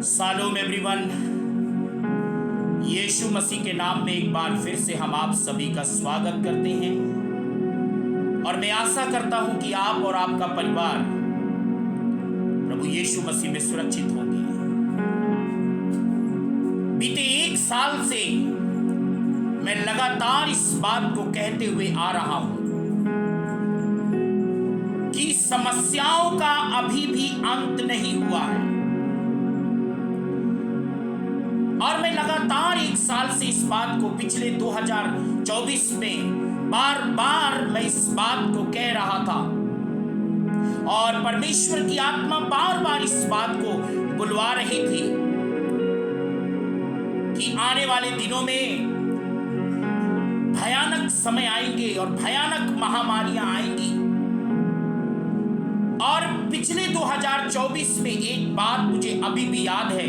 Shalom everyone. यीशु मसीह के नाम में एक बार फिर से हम आप सभी का स्वागत करते हैं और मैं आशा करता हूं कि आप और आपका परिवार प्रभु यीशु मसीह में सुरक्षित होंगे। बीते एक साल से मैं लगातार इस बात को कहते हुए आ रहा हूं कि समस्याओं का अभी भी अंत नहीं हुआ है और मैं लगातार एक साल से इस बात को पिछले 2024 में बार बार मैं इस बात को कह रहा था और परमेश्वर की आत्मा बार बार इस बात को बुलवा रही थी कि आने वाले दिनों में भयानक समय आएंगे और भयानक महामारियां आएंगी। और पिछले 2024 में एक बात मुझे अभी भी याद है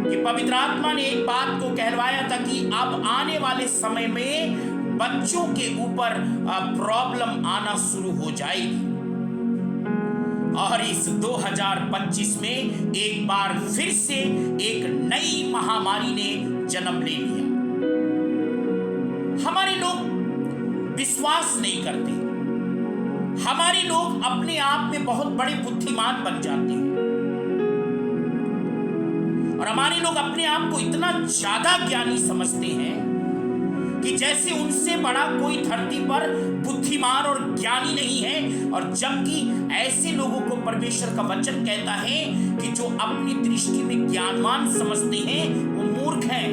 कि पवित्र आत्मा ने एक बात को कहलवाया था कि अब आने वाले समय में बच्चों के ऊपर प्रॉब्लम आना शुरू हो जाएगी। और इस 2025 में एक बार फिर से एक नई महामारी ने जन्म ले लिया। हमारे लोग विश्वास नहीं करते, हमारे लोग अपने आप में बहुत बड़े बुद्धिमान बन जाते हैं और हमारे लोग अपने आप को इतना ज्यादा ज्ञानी समझते हैं कि जैसे उनसे बड़ा कोई धरती पर बुद्धिमान और ज्ञानी नहीं है। और जबकि ऐसे लोगों को परमेश्वर का वचन कहता है कि जो अपनी दृष्टि में ज्ञानवान समझते हैं वो मूर्ख हैं।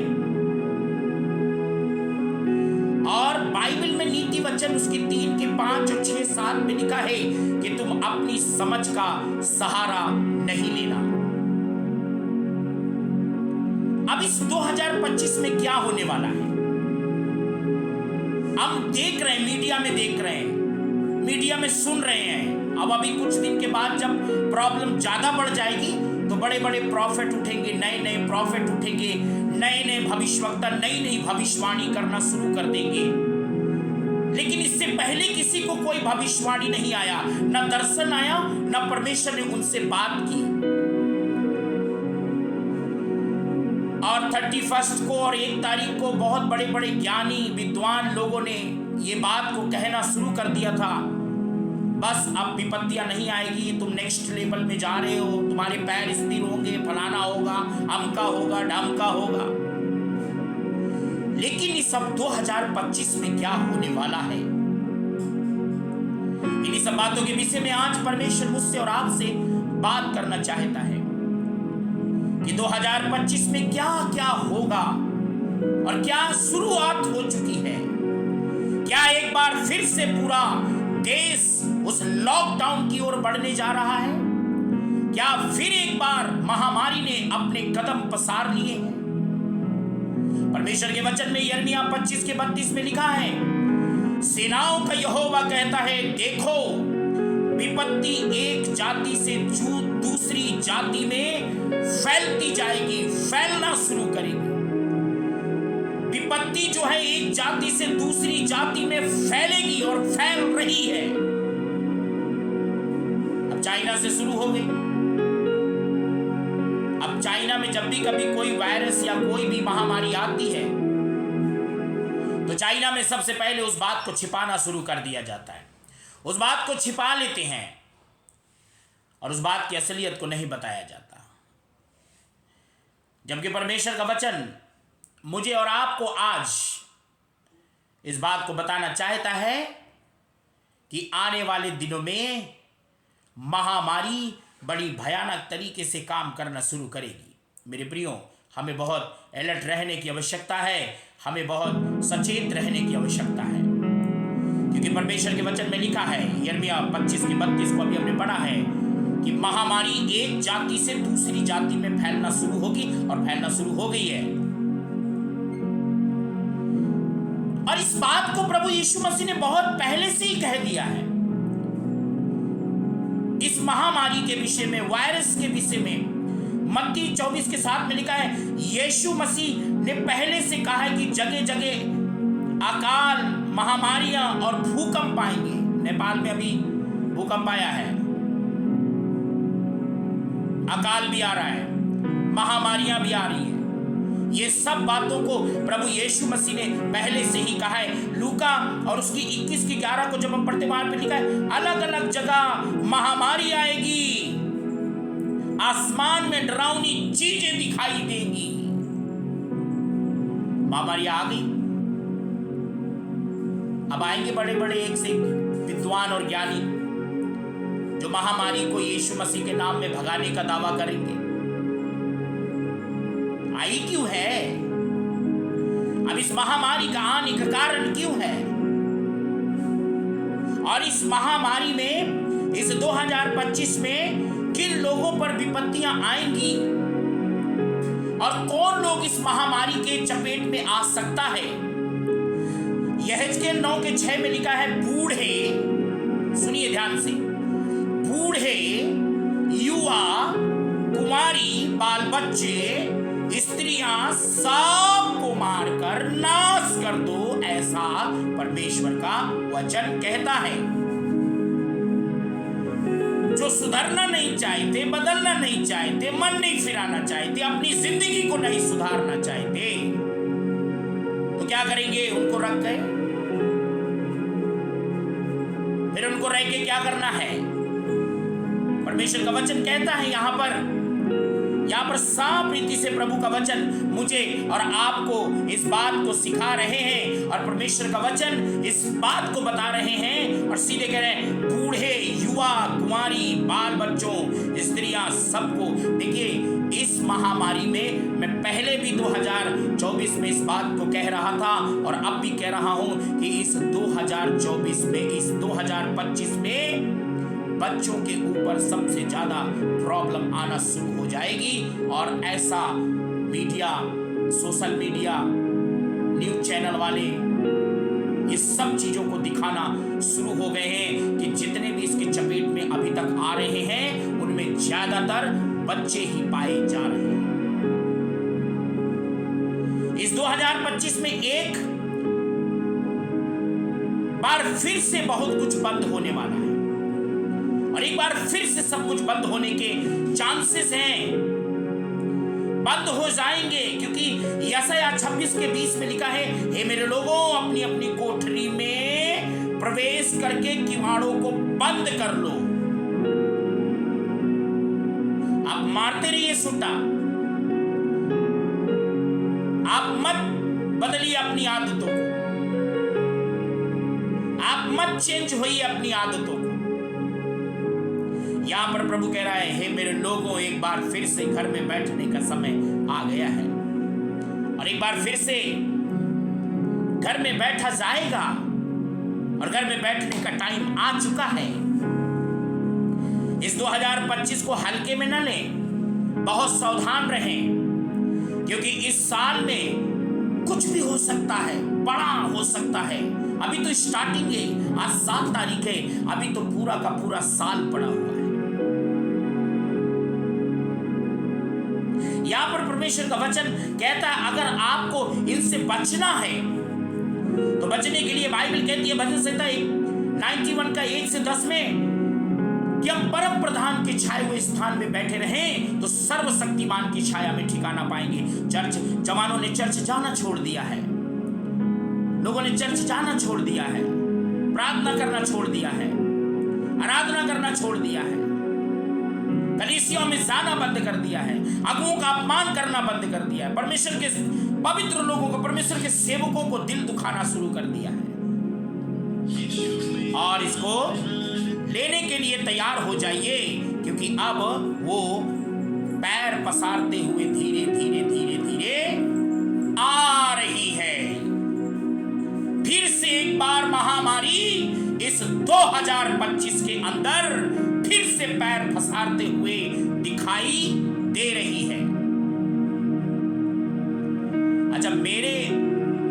और बाइबल में नीति वचन उसके 3 के 5 और 6 7 में लिखा है कि तुम अपनी समझ का सहारा नहीं लेना। अब इस 2025 में क्या होने वाला है हम देख रहे हैं, मीडिया में देख रहे हैं, मीडिया में सुन रहे हैं। अब अभी कुछ दिन के बाद जब प्रॉब्लम ज्यादा बढ़ जाएगी तो बड़े बड़े प्रॉफिट उठेंगे, नए नए प्रॉफिट उठेंगे, नए नए भविष्यवक्ता नई नई भविष्यवाणी करना शुरू कर देंगे। लेकिन इससे पहले किसी को कोई भविष्यवाणी नहीं आया, न दर्शन आया, न परमेश्वर ने उनसे बात की। और 31 को और 1 तारीख को बहुत बड़े बड़े ज्ञानी विद्वान लोगों ने ये बात को कहना शुरू कर दिया था, बस अब विपत्तियां नहीं आएगी, तुम नेक्स्ट लेवल में जा रहे हो, तुम्हारे पैर स्थिर होंगे, फलाना होगा, अमका होगा, ढमका होगा। लेकिन इस अब 2025 में क्या होने वाला है, इन्हीं सब बातों के विषय में आज परमेश्वर मुझसे और आपसे बात करना चाहता है कि 2025 में क्या क्या होगा और क्या शुरुआत हो चुकी है। क्या एक बार फिर से पूरा देश उस लॉकडाउन की ओर बढ़ने जा रहा है? क्या फिर एक बार महामारी ने अपने कदम पसार लिए हैं? परमेश्वर के वचन में यिर्मयाह 25 के 32 में लिखा है, सेनाओं का यहोवा कहता है, देखो विपत्ति एक जाति से दूसरी जाति में फैलती जाएगी, फैलना शुरू करेगी। विपत्ति जो है एक जाति से दूसरी जाति में फैलेगी और फैल रही है। अब चाइना से शुरू हो गई। अब चाइना में जब भी कभी कोई वायरस या कोई भी महामारी आती है तो चाइना में सबसे पहले उस बात को छिपाना शुरू कर दिया जाता है, उस बात को छिपा लेते हैं और उस बात की असलियत को नहीं बताया जाता। जबकि परमेश्वर का वचन मुझे और आपको आज इस बात को बताना चाहता है कि आने वाले दिनों में महामारी बड़ी भयानक तरीके से काम करना शुरू करेगी। मेरे प्रियो, हमें बहुत अलर्ट रहने की आवश्यकता है, हमें बहुत सचेत रहने की आवश्यकता है, क्योंकि परमेश्वर के वचन में लिखा है, यिर्मयाह 25 के 32 को अभी हमने पढ़ा है कि महामारी एक जाति से दूसरी जाति में फैलना शुरू होगी और फैलना शुरू हो गई है। और इस बात को प्रभु यीशु मसीह ने बहुत पहले से ही कह दिया है। इस महामारी के विषय में, वायरस के विषय में मत्ती 24 के 7 में लिखा है, यीशु मसीह ने पहले से कहा है कि जगह जगह अकाल, महामारियां और भूकंप आएंगे। नेपाल में अभी भूकंप आया है, अकाल भी आ रहा है, महामारियां भी आ रही है। ये सब बातों को प्रभु यीशु मसीह ने पहले से ही कहा है। लूका और उसकी 21 की 11 को जब हम पढ़ते, वहां पे लिखा है अलग अलग जगह महामारी आएगी, आसमान में डरावनी चीजें दिखाई देंगी। महामारी आ गई, अब आएंगे बड़े बड़े एक से विद्वान और ज्ञानी जो महामारी को यीशु मसीह के नाम में भगाने का दावा करेंगे। आई क्यों है? अब इस महामारी का आने का कारण क्यों है? और इस महामारी में, इस 2025 में किन लोगों पर विपत्तियां आएंगी और कौन लोग इस महामारी के चपेट में आ सकता है? यहेजकेल 9:6 में लिखा है, बूढ़े, सुनिए ध्यान से, बूढ़े, युवा, कुमारी, बाल बच्चे, स्त्रियां सबको मारकर नाश कर दो, ऐसा परमेश्वर का वचन कहता है। जो सुधरना नहीं चाहते, बदलना नहीं चाहते, मन नहीं फिराना चाहते, अपनी जिंदगी को नहीं सुधारना चाहते, तो क्या करेंगे? उनको रख गए, फिर उनको रह के क्या करना है? परमेश्वर का वचन कहता है यहाँ पर साफ रीति से प्रभु का वचन मुझे और आपको इस बात को सिखा रहे हैं, और परमेश्वर का वचन इस बात को बता रहे हैं, और सीधे कह रहे हैं बूढ़े, युवा, कुमारी, बाल बच्चों, स्त्रियां, सबको। देखिए, इस महामारी में मैं पहले भी 2024 में इस बात को कह रहा था और अब भी कह रहा हूं कि इस 2024 में, इस 2025 में बच्चों के ऊपर सबसे ज्यादा प्रॉब्लम आना शुरू हो जाएगी। और ऐसा media, social media, news channel वाले इस सब चीजों को दिखाना शुरू हो गए हैं कि जितने भी इसके चपेट में अभी तक आ रहे हैं उनमें ज्यादातर बच्चे ही पाए जा रहे हैं। इस 2025 में एक बार फिर से बहुत कुछ बंद होने वाला है, और एक बार फिर से सब कुछ बंद होने के चांसेस हैं, बंद हो जाएंगे, क्योंकि यशायाह 26:20 में लिखा है, हे मेरे लोगों, अपनी अपनी कोठरी में प्रवेश करके किवाड़ों को बंद कर लो। आप मारते रहिए सुट्टा, आप मत बदलिए अपनी आदतों को, आप मत चेंज होइए अपनी आदतों को। यहां पर प्रभु कह रहा है, हे मेरे लोगों, एक बार फिर से घर में बैठने का समय आ गया है, और एक बार फिर से घर में बैठा जाएगा, और घर में बैठने का टाइम आ चुका है। इस 2025 को हल्के में न लें, बहुत सावधान रहें, क्योंकि इस साल में कुछ भी हो सकता है, बड़ा हो सकता है। अभी तो स्टार्टिंग है, आज 7 तारीख है, अभी तो पूरा का पूरा साल पड़ा हुआ है। यहां पर परमेश्वर का वचन कहता है, अगर आपको इनसे बचना है तो बचने के लिए बाइबल कहती है भजन संहिता 91 का 1 से 10 में कि हम परम प्रधान के छाए हुए स्थान में बैठे रहें तो सर्वशक्तिमान की छाया में ठिकाना पाएंगे। चर्च जवानों ने चर्च जाना छोड़ दिया है, लोगों ने चर्च जाना छोड़ दिया है, प्रार्थना करना छोड़ दिया है, आराधना करना छोड़ दिया है, कलीसियों में जाना बंद कर दिया है, अगुओं का अपमान करना बंद कर दिया है, परमेश्वर के पवित्र लोगों को, परमेश्वर के सेवकों को दिल दुखाना शुरू कर दिया है। और इसको लेने के लिए तैयार हो जाइए, क्योंकि अब वो पैर पसारते हुए धीरे धीरे धीरे धीरे आ रही है। फिर से एक बार महामारी इस 2025 के अंदर फिर से पैर पसारते हुए दिखाई दे रही है। अच्छा, मेरे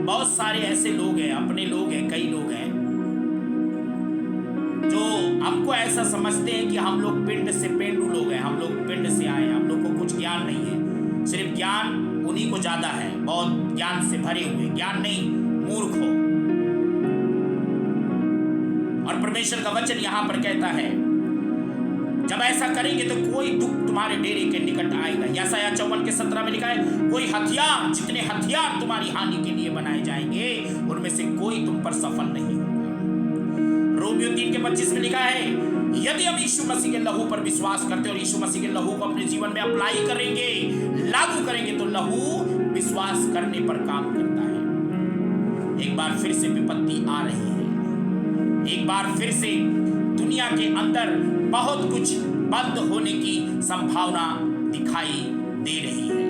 बहुत सारे ऐसे लोग हैं, अपने लोग हैं, कई लोग हैं जो हमको ऐसा समझते हैं कि हम लोग पिंड से पेंडू लोग हैं, हम लोग पिंड से आए हैं, हम लोग को कुछ ज्ञान नहीं है, सिर्फ ज्ञान उन्हीं को ज्यादा है, बहुत ज्ञान से भरे हुए, ज्ञान नहीं, मूर्ख हो। और परमेश्वर का वचन यहां पर कहता है, जब ऐसा करेंगे तो कोई दुख तुम्हारे डेरे के निकट आएगा। यशायाह 54:17 में लिखा है, कोई हथियार, जितने हथियार तुम्हारी हानि के लिए बनाए जाएंगे उनमें से कोई तुम पर सफल नहीं होगा। रोमियो 3:25 में लिखा है, यदि हम यीशु मसीह के लहू पर विश्वास करते और यीशु मसीह के लहू को अपने जीवन में अप्लाई करेंगे, लागू करेंगे, तो लहू विश्वास करने पर काम करता है। एक बार फिर से विपत्ति आ रही है, एक बार फिर से दुनिया के अंदर बहुत कुछ बंद होने की संभावना दिखाई दे रही है।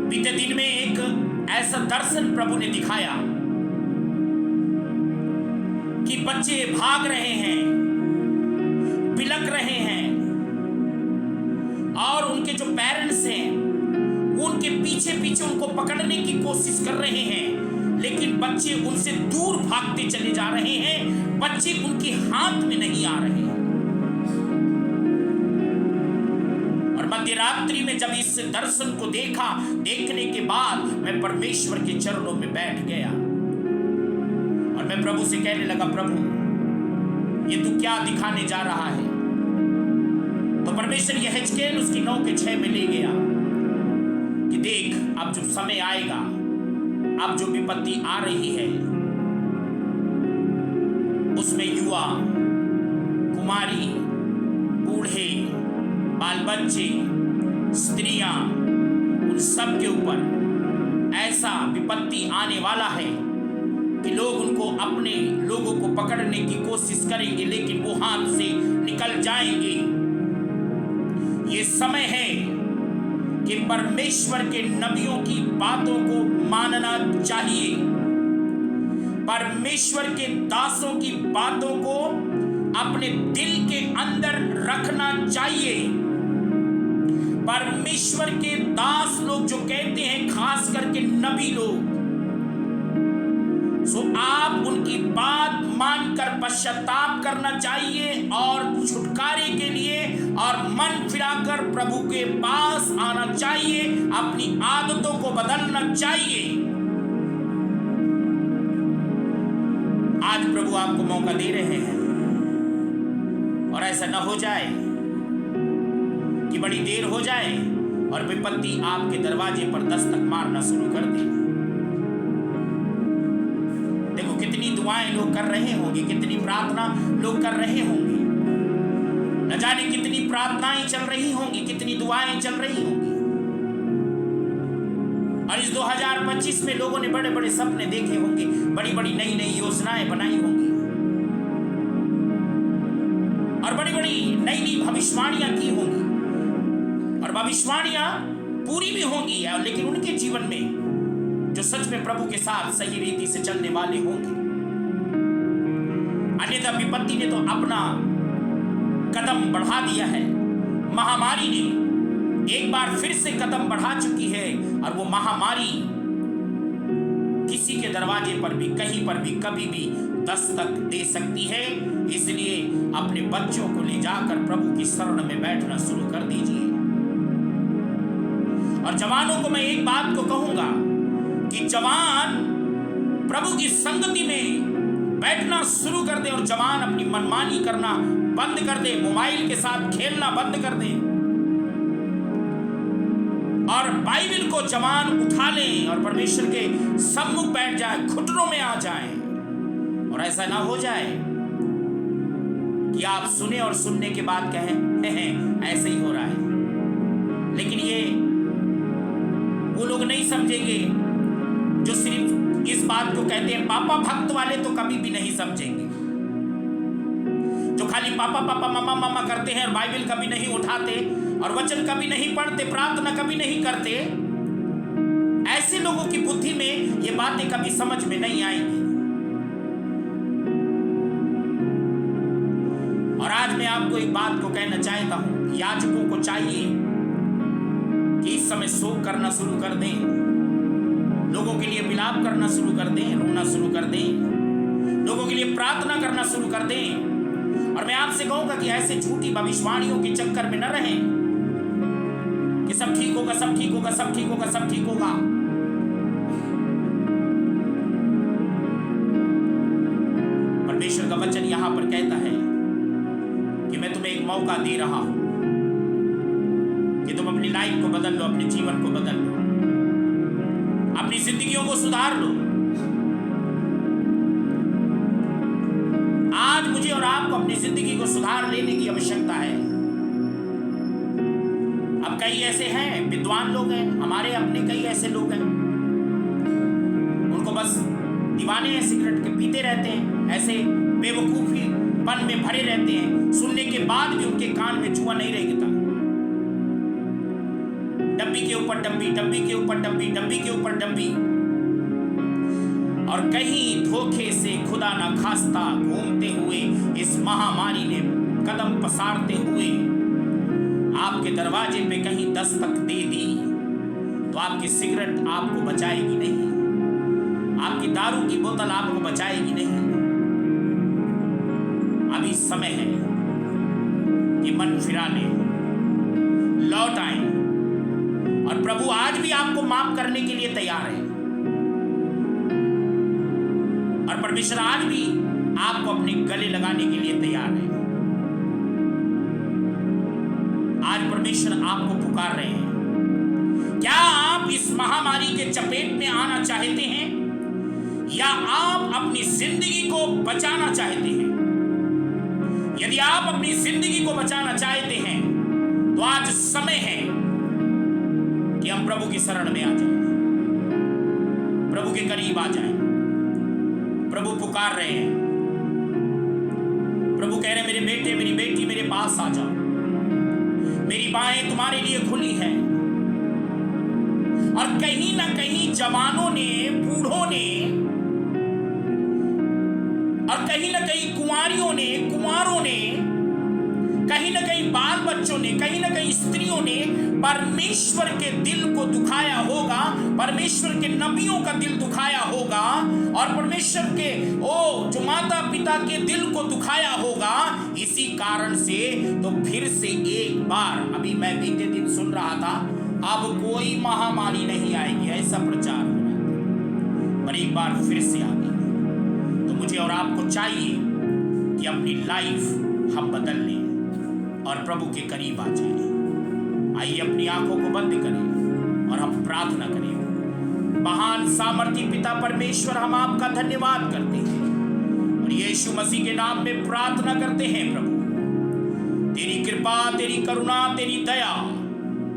बीते दिन में एक ऐसा दर्शन प्रभु ने दिखाया कि बच्चे भाग रहे हैं, बिलक रहे हैं और उनके जो पेरेंट्स हैं वो उनके पीछे पीछे उनको पकड़ने की कोशिश कर रहे हैं, लेकिन बच्चे उनसे दूर भागते चले जा रहे हैं, बच्चे उनके हाथ में नहीं आ रहे हैं। और मध्य रात्रि में जब इस दर्शन को देखा, देखने के बाद मैं परमेश्वर के चरणों में बैठ गया और मैं प्रभु से कहने लगा, प्रभु ये तू क्या दिखाने जा रहा है? तो परमेश्वर यहेजकेल उसकी 9:6 में ले गया कि देख, अब जब समय आएगा, अब जो विपत्ति आ रही है उसमें युवा, कुमारी, बूढ़े, बाल बच्चे, स्त्रियां, उन सब के ऊपर ऐसा विपत्ति आने वाला है कि लोग उनको, अपने लोगों को पकड़ने की कोशिश करेंगे, लेकिन वो हाथ से निकल जाएंगे। ये समय है कि परमेश्वर के नबियों की बातों को मानना चाहिए, परमेश्वर के दासों की बातों को अपने दिल के अंदर रखना चाहिए। परमेश्वर के दास लोग जो कहते हैं, खास करके नबी लोग, सो आप उनकी बात मानकर पश्चाताप करना चाहिए और छुटकारे के लिए और मन फिराकर प्रभु के पास आना चाहिए, अपनी आदतों को बदलना चाहिए। आज प्रभु आपको मौका दे रहे हैं और ऐसा न हो जाए कि बड़ी देर हो जाए और विपत्ति आपके दरवाजे पर दस्तक मारना शुरू कर दे। देखो कितनी दुआएं लोग कर रहे होंगे, कितनी प्रार्थना लोग कर रहे होंगे, न जाने कितनी प्रार्थनाएं चल रही होंगी, कितनी दुआएं चल रही होंगी। और इस 2025 में लोगों ने बड़े बड़े सपने देखे होंगे, बड़ी बड़ी नई नई योजनाएं बनाई होंगी और बड़ी बड़ी नई नई भविष्यवाणियां की होंगी और भविष्यवाणियां पूरी भी होंगी, लेकिन उनके जीवन में जो सच में प्रभु के साथ सही रीति से चलने वाले होंगे। अन्यथा विपत्ति ने तो अपना कदम बढ़ा दिया है, महामारी ने एक बार फिर से कदम बढ़ा चुकी है और वो महामारी किसी के दरवाजे पर भी, कहीं पर भी, कभी भी दस्तक दे सकती है। इसलिए अपने बच्चों को ले जाकर प्रभु की शरण में बैठना शुरू कर दीजिए। और जवानों को मैं एक बात को कहूंगा कि जवान प्रभु की संगति में बैठना शुरू कर दे और जवान अपनी मनमानी करना बंद कर दे, मोबाइल के साथ खेलना बंद कर दे और बाइबल को जवान उठा लें और परमेश्वर के सम्मुख बैठ जाए, घुटनों में आ जाए। और ऐसा ना हो जाए कि आप सुने और सुनने के बाद कहें ऐसे ही हो रहा है। लेकिन ये वो लोग नहीं समझेंगे जो सिर्फ इस बात को कहते हैं। पापा भक्त वाले तो कभी भी नहीं समझेंगे, जो खाली पापा पापा मामा मामा करते हैं और बाइबल कभी नहीं उठाते और वचन कभी नहीं पढ़ते, प्रार्थना कभी नहीं करते। ऐसे लोगों की बुद्धि में ये बातें कभी समझ में नहीं आएंगी। और आज मैं आपको एक बात को कहना चाहता हूं, याजकों को चाहिए कि इस समय शोक करना शुरू कर दें, लोगों के लिए विलाप करना शुरू कर दें, रोना शुरू कर दें, लोगों के लिए प्रार्थना करना शुरू कर दें। और मैं आपसे कहूंगा कि ऐसे झूठी भविष्यवाणियों के चक्कर में न रहें कि सब ठीक होगा, सब ठीक होगा, सब ठीक होगा, सब ठीक होगा। परमेश्वर का वचन यहां पर कहता है मौका दे रहा हूं कि तुम अपनी लाइफ को बदल लो, अपने जीवन को बदल लो, अपनी जिंदगियों को सुधार लो। आज मुझे और आपको अपनी जिंदगी को सुधार लेने की आवश्यकता है। अब कई ऐसे हैं, विद्वान लोग हैं, हमारे अपने कई ऐसे लोग हैं, उनको बस दीवाने हैं, सिगरेट के पीते रहते हैं, ऐसे बेवकूफी पन में भरे रहते हैं, सुनने के बाद भी उनके कान में जुआ नहीं रहेगा। डब्बी के ऊपर डब्बी, डब्बी के ऊपर डब्बी, डब्बी के ऊपर डब्बी, और कहीं धोखे से खुदा ना खास्ता घूमते हुए इस महामारी ने कदम पसारते हुए आपके दरवाजे पे कहीं दस्तक दे दी, तो आपकी सिगरेट आपको बचाएगी नहीं, आपकी दारू की बोतल आपको बचाएगी नहीं। अभी समय है कि मन फिरा ले, लौट आए, और प्रभु आज भी आपको माफ करने के लिए तैयार है, और परमेश्वर आज भी आपको अपने गले लगाने के लिए तैयार है। आज परमेश्वर आपको पुकार रहे हैं। क्या आप इस महामारी के चपेट में आना चाहते हैं, या आप अपनी जिंदगी को बचाना चाहते हैं? यदि आप अपनी जिंदगी को बचाना चाहते हैं तो आज समय है कि हम प्रभु की शरण में आ जाएं, प्रभु के करीब आ जाएं। प्रभु पुकार रहे हैं, प्रभु कह रहे हैं, मेरे बेटे मेरी बेटी मेरे पास आ जाओ, मेरी बाहें तुम्हारे लिए खुली हैं। और कहीं ना कहीं जवानों ने, बूढ़ों ने, और कहीं ना कहीं कुंवारियों ने, कुंवारों ने, कहीं ना कहीं बाल बच्चों ने, कहीं ना कहीं स्त्रियों ने परमेश्वर के दिल को दुखाया होगा, परमेश्वर के नबियों का दिल दुखाया होगा, और परमेश्वर के जो माता पिता के दिल को दुखाया होगा। इसी कारण से तो फिर से एक बार, अभी मैं बीते दिन सुन रहा था, अब कोई महामारी नहीं आएगी, ऐसा प्रचार हो रहा है, पर एक बार फिर से आ गई। तो मुझे और आपको चाहिए कि अपनी लाइफ हम बदल लें और प्रभु के करीब आ जाएं। आइए अपनी आंखों को बंद करें और हम प्रार्थना करें। महान सामर्थी पिता परमेश्वर, हम आपका धन्यवाद करते हैं और यीशु मसीह के नाम में प्रार्थना करते हैं प्रभु, तेरी कृपा, तेरी करुणा, तेरी दया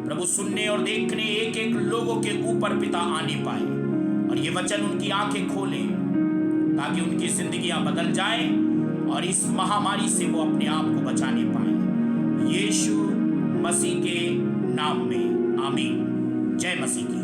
प्रभु सुनने और देखने एक एक लोगों के ऊपर पिता आने पाए, और ये वचन उनकी आंखें खोले ताकि उनकी जिंदगियां बदल जाएं और इस महामारी से वो अपने आप को बचाने पाए। यीशु मसीह के नाम में आमीन। जय मसीह की।